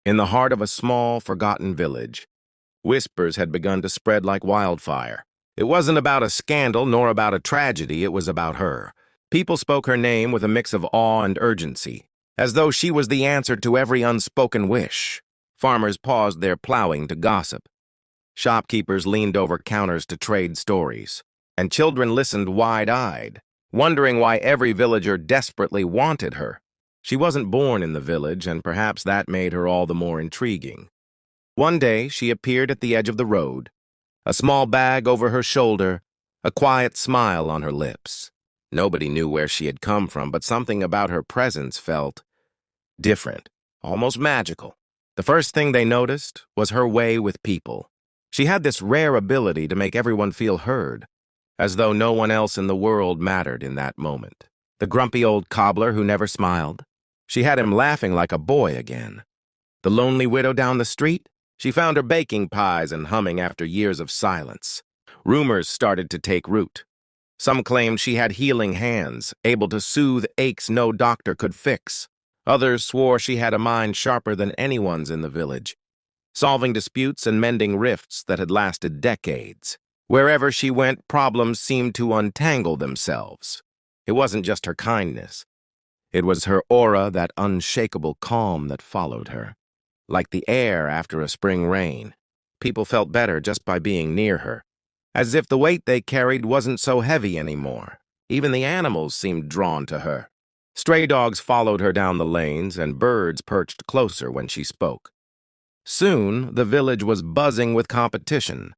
In the heart of a small, forgotten village, whispers had begun to spread like wildfire. It wasn't about a scandal nor about a tragedy, it was about her. People spoke her name with a mix of awe and urgency, as though she was the answer to every unspoken wish. Farmers paused their plowing to gossip. Shopkeepers leaned over counters to trade stories, and children listened wide-eyed, wondering why every villager desperately wanted her. She wasn't born in the village, and perhaps that made her all the more intriguing. One day, she appeared at the edge of the road, a small bag over her shoulder, a quiet smile on her lips. Nobody knew where she had come from, but something about her presence felt different, almost magical. The first thing they noticed was her way with people. She had this rare ability to make everyone feel heard, as though no one else in the world mattered in that moment. The grumpy old cobbler who never smiled, she had him laughing like a boy again. The lonely widow down the street, she found her baking pies and humming after years of silence. Rumors started to take root. Some claimed she had healing hands, able to soothe aches no doctor could fix. Others swore she had a mind sharper than anyone's in the village, solving disputes and mending rifts that had lasted decades. Wherever she went, problems seemed to untangle themselves. It wasn't just her kindness. It was her aura, that unshakable calm that followed her. Like the air after a spring rain, people felt better just by being near her, as if the weight they carried wasn't so heavy anymore. Even the animals seemed drawn to her. Stray dogs followed her down the lanes, and birds perched closer when she spoke. Soon, the village was buzzing with competition.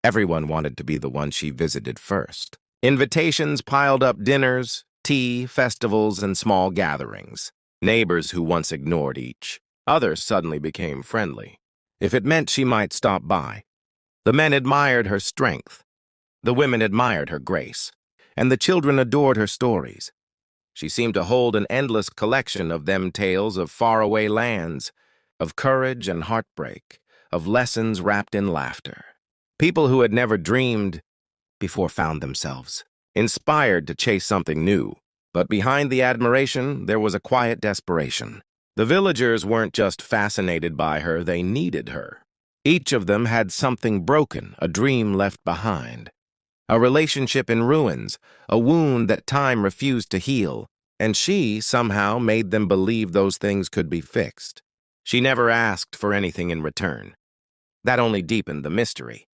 Everyone wanted to be the one she visited first. Invitations piled up: dinners, tea, festivals, and small gatherings. Neighbors who once ignored each other suddenly became friendly, if it meant she might stop by. The men admired her strength. The women admired her grace, and the children adored her stories. She seemed to hold an endless collection of them tales of faraway lands, of courage and heartbreak, of lessons wrapped in laughter. People who had never dreamed before found themselves inspired to chase something new. But behind the admiration, there was a quiet desperation. The villagers weren't just fascinated by her, they needed her. Each of them had something broken, a dream left behind, a relationship in ruins, a wound that time refused to heal, and she somehow made them believe those things could be fixed. She never asked for anything in return. That only deepened the mystery.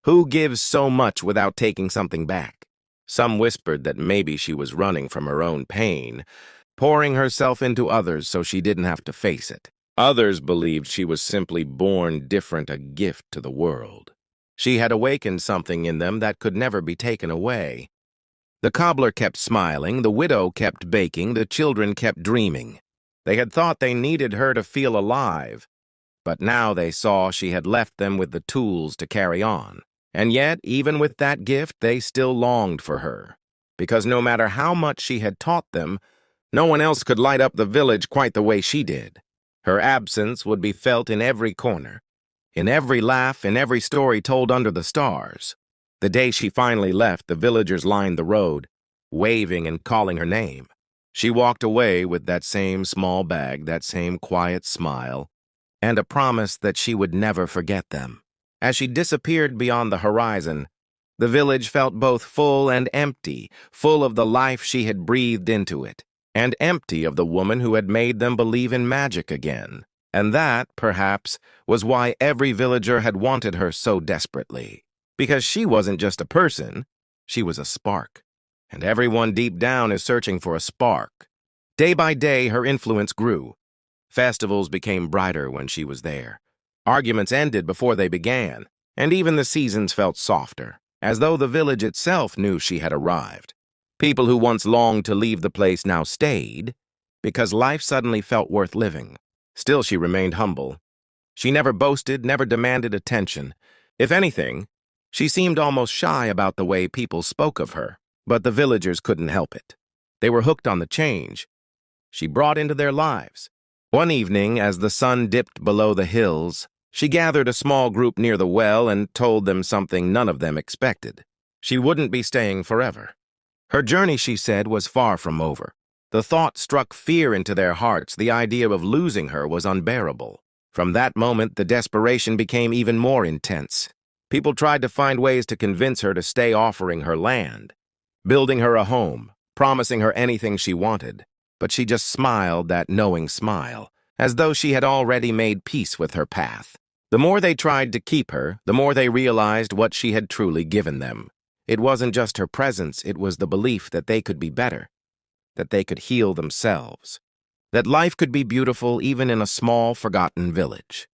Who gives so much without taking something back? Some whispered that maybe she was running from her own pain, pouring herself into others so she didn't have to face it. Others believed she was simply born different, a gift to the world. She had awakened something in them that could never be taken away. The cobbler kept smiling, the widow kept baking, the children kept dreaming. They had thought they needed her to feel alive, but now they saw she had left them with the tools to carry on. And yet, even with that gift, they still longed for her, because no matter how much she had taught them, no one else could light up the village quite the way she did. Her absence would be felt in every corner, in every laugh, in every story told under the stars. The day she finally left, the villagers lined the road, waving and calling her name. She walked away with that same small bag, that same quiet smile, and a promise that she would never forget them. As she disappeared beyond the horizon, the village felt both full and empty, full of the life she had breathed into it, and empty of the woman who had made them believe in magic again. And that, perhaps, was why every villager had wanted her so desperately. Because she wasn't just a person, she was a spark. And everyone deep down is searching for a spark. Day by day, her influence grew. Festivals became brighter when she was there. Arguments ended before they began, and even the seasons felt softer, as though the village itself knew she had arrived. People who once longed to leave the place now stayed, because life suddenly felt worth living. Still, she remained humble. She never boasted, never demanded attention. If anything, she seemed almost shy about the way people spoke of her, but the villagers couldn't help it. They were hooked on the change she brought into their lives. One evening, as the sun dipped below the hills, she gathered a small group near the well and told them something none of them expected. She wouldn't be staying forever. Her journey, she said, was far from over. The thought struck fear into their hearts. The idea of losing her was unbearable. From that moment, the desperation became even more intense. People tried to find ways to convince her to stay, offering her land, building her a home, promising her anything she wanted. But she just smiled that knowing smile, as though she had already made peace with her path. The more they tried to keep her, the more they realized what she had truly given them. It wasn't just her presence, it was the belief that they could be better, that they could heal themselves, that life could be beautiful even in a small, forgotten village.